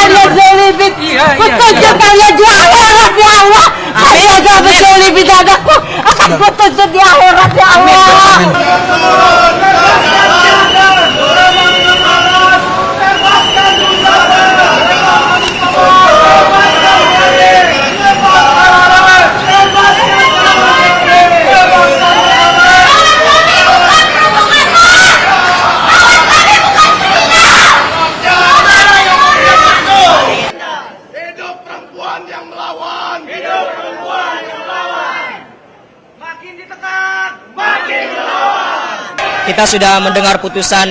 kalian zolibin. Petunjuk kalian di akhirat ya Allah. Saya gak zolibin anakku. Akan petunjuk di akhirat ya Allah. Kita sudah mendengar putusan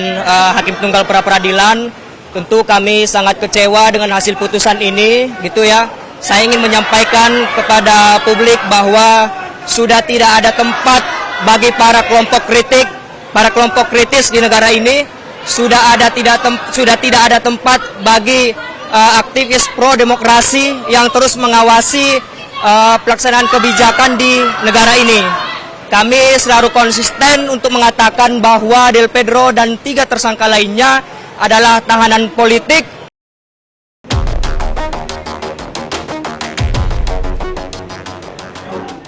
Hakim Tunggal Pra Peradilan. Tentu kami sangat kecewa dengan hasil putusan ini, gitu ya. Saya ingin menyampaikan kepada publik bahwa sudah tidak ada tempat bagi para kelompok kritis di negara ini. Sudah tidak ada tempat bagi aktivis pro demokrasi yang terus mengawasi pelaksanaan kebijakan di negara ini. Kami selalu konsisten untuk mengatakan bahwa Del Pedro dan 3 tersangka lainnya adalah tahanan politik.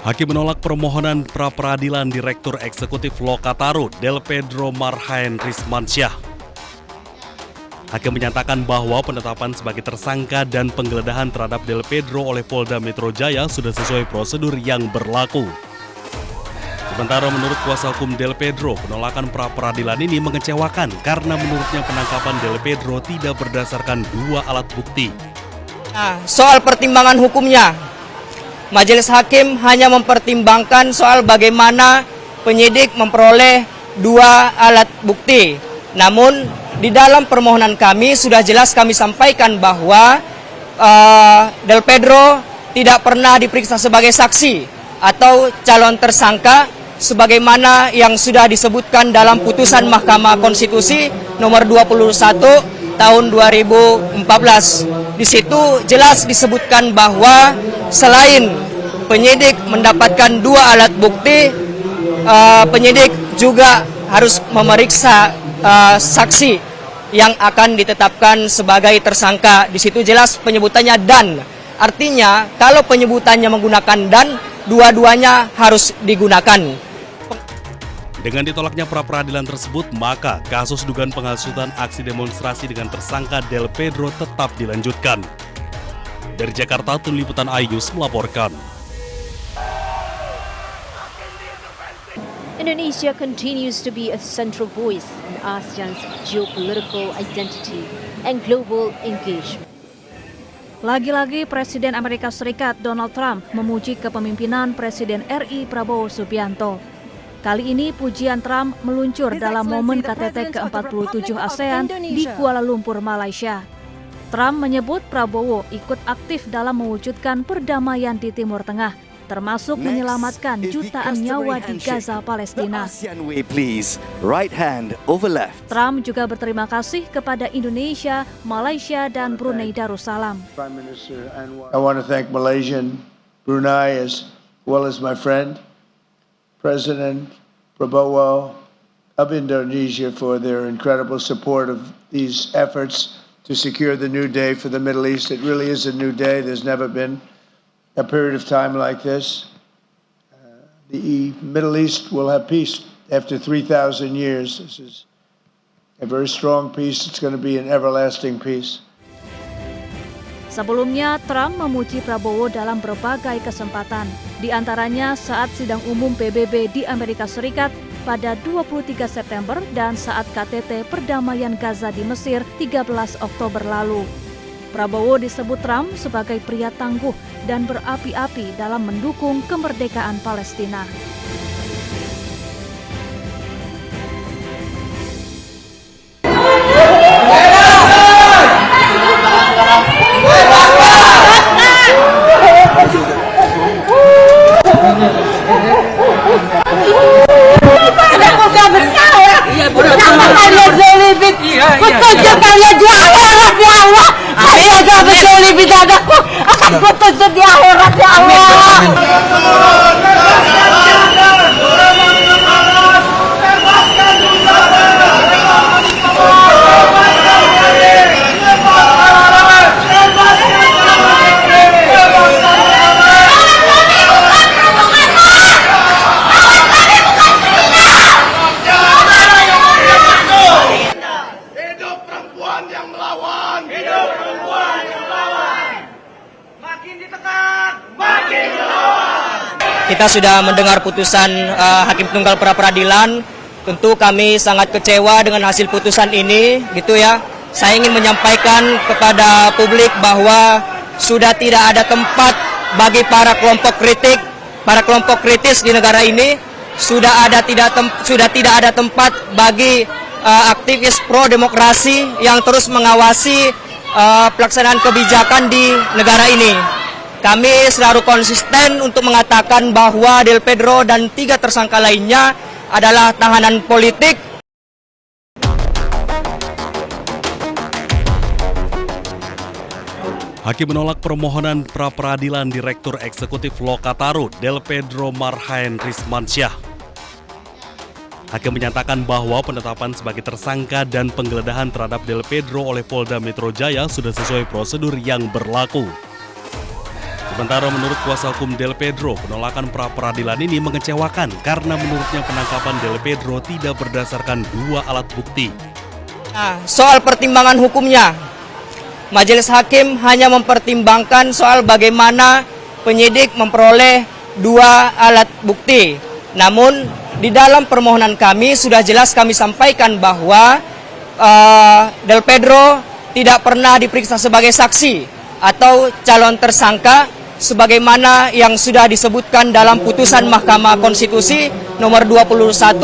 Hakim menolak permohonan pra-peradilan Direktur Eksekutif Lokataru Del Pedro Marhaen Rismansyah. Hakim menyatakan bahwa penetapan sebagai tersangka dan penggeledahan terhadap Del Pedro oleh Polda Metro Jaya sudah sesuai prosedur yang berlaku. Sementara menurut kuasa hukum Del Pedro, penolakan pra-peradilan ini mengecewakan karena menurutnya penangkapan Del Pedro tidak berdasarkan 2 alat bukti. Soal pertimbangan hukumnya, Majelis Hakim hanya mempertimbangkan soal bagaimana penyidik memperoleh 2 alat bukti. Namun di dalam permohonan kami sudah jelas kami sampaikan bahwa Del Pedro tidak pernah diperiksa sebagai saksi atau calon tersangka sebagaimana yang sudah disebutkan dalam putusan Mahkamah Konstitusi nomor 21 tahun 2014. Di situ jelas disebutkan bahwa selain penyidik mendapatkan 2 alat bukti, penyidik juga harus memeriksa saksi yang akan ditetapkan sebagai tersangka. Di situ jelas penyebutannya dan. Artinya kalau penyebutannya menggunakan dan, dua-duanya harus digunakan. Dengan ditolaknya pra-peradilan tersebut, maka kasus dugaan penghasutan aksi demonstrasi dengan tersangka Del Pedro tetap dilanjutkan. Dari Jakarta, Tim Liputan Ayus melaporkan. Indonesia continues to be a central voice in ASEAN's geopolitical identity and global engagement. Lagi-lagi Presiden Amerika Serikat Donald Trump memuji kepemimpinan Presiden RI Prabowo Subianto. Kali ini pujian Trump meluncur dalam momen KTT ke-47 ASEAN di Kuala Lumpur, Malaysia. Trump menyebut Prabowo ikut aktif dalam mewujudkan perdamaian di Timur Tengah, termasuk menyelamatkan jutaan nyawa di Gaza, Palestina. Trump juga berterima kasih kepada Indonesia, Malaysia, dan Brunei Darussalam. I want to thank Malaysia and Brunei as well as my friend, President Prabowo of Indonesia, for their incredible support of these efforts to secure the new day for the Middle East. It really is a new day. There's never been a period of time like this. The Middle East will have peace after 3,000 years. This is a very strong peace. It's going to be an everlasting peace. Sebelumnya, Trump memuji Prabowo dalam berbagai kesempatan, di antaranya saat sidang umum PBB di Amerika Serikat pada 23 September dan saat KTT Perdamaian Gaza di Mesir 13 Oktober lalu. Prabowo disebut Trump sebagai pria tangguh dan berapi-api dalam mendukung kemerdekaan Palestina. Petunjuk kalian di akhirat ya Allah. Saya gak berzolibin anakku. Akan petunjuk di akhirat ya Allah. kita sudah mendengar putusan Hakim Tunggal pra peradilan. Tentu kami sangat kecewa dengan hasil putusan ini, gitu ya. Saya ingin menyampaikan kepada publik bahwa sudah tidak ada tempat bagi para kelompok kritis di negara ini. Sudah tidak ada tempat bagi aktivis pro demokrasi yang terus mengawasi pelaksanaan kebijakan di negara ini. Kami selalu konsisten untuk mengatakan bahwa Del Pedro dan 3 tersangka lainnya adalah tahanan politik. Hakim menolak permohonan pra-peradilan Direktur Eksekutif Lokataru Del Pedro Marhaen Rismansyah. Hakim menyatakan bahwa penetapan sebagai tersangka dan penggeledahan terhadap Del Pedro oleh Polda Metro Jaya sudah sesuai prosedur yang berlaku. Sementara menurut kuasa hukum Del Pedro, penolakan pra-peradilan ini mengecewakan karena menurutnya penangkapan Del Pedro tidak berdasarkan 2 alat bukti. Soal pertimbangan hukumnya, Majelis Hakim hanya mempertimbangkan soal bagaimana penyidik memperoleh 2 alat bukti. Namun di dalam permohonan kami sudah jelas kami sampaikan bahwa Del Pedro tidak pernah diperiksa sebagai saksi atau calon tersangka sebagaimana yang sudah disebutkan dalam putusan Mahkamah Konstitusi nomor 21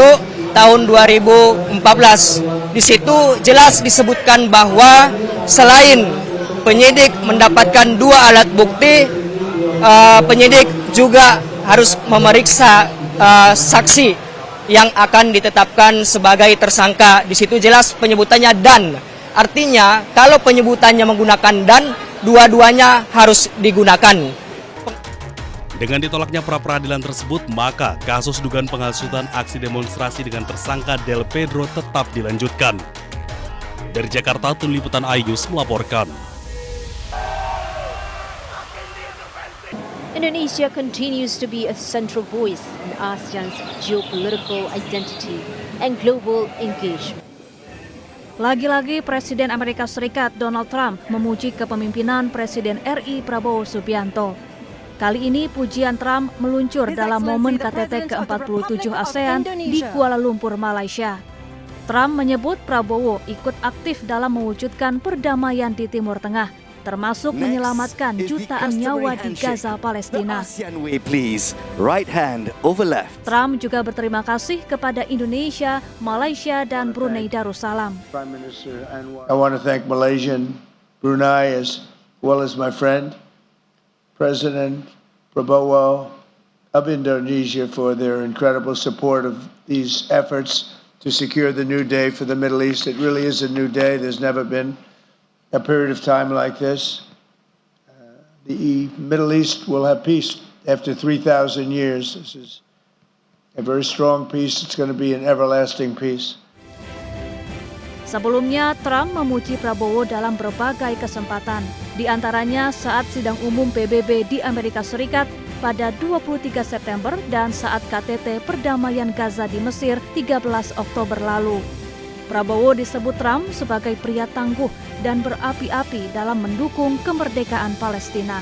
tahun 2014. Di situ jelas disebutkan bahwa selain penyidik mendapatkan 2 alat bukti, penyidik juga harus memeriksa saksi yang akan ditetapkan sebagai tersangka. Di situ jelas penyebutannya dan. Artinya kalau penyebutannya menggunakan dan, dua-duanya harus digunakan. Dengan ditolaknya pra-peradilan tersebut, maka kasus dugaan penghasutan aksi demonstrasi dengan tersangka Del Pedro tetap dilanjutkan. Dari Jakarta, Tim Liputan Ayus melaporkan. Indonesia continues to be a central voice in ASEAN's geopolitical identity and global engagement. Lagi-lagi Presiden Amerika Serikat Donald Trump memuji kepemimpinan Presiden RI Prabowo Subianto. Kali ini pujian Trump meluncur dalam momen KTT ke-47 ASEAN di Kuala Lumpur, Malaysia. Trump menyebut Prabowo ikut aktif dalam mewujudkan perdamaian di Timur Tengah, termasuk menyelamatkan jutaan nyawa di Gaza, Palestina. Trump juga berterima kasih kepada Indonesia, Malaysia, dan Brunei Darussalam. I want to thank Malaysia, Brunei, as well as my friend, President Prabowo of Indonesia, for their incredible support of these efforts to secure the new day for the Middle East. It really is a new day. There's never been a period of time like this. The Middle East will have peace after 3,000 years. This is a very strong peace. It's going to be an everlasting peace. Sebelumnya, Trump memuji Prabowo dalam berbagai kesempatan, di antaranya saat sidang umum PBB di Amerika Serikat pada 23 September dan saat KTT Perdamaian Gaza di Mesir 13 Oktober lalu. Prabowo disebut Trump sebagai pria tangguh dan berapi-api dalam mendukung kemerdekaan Palestina.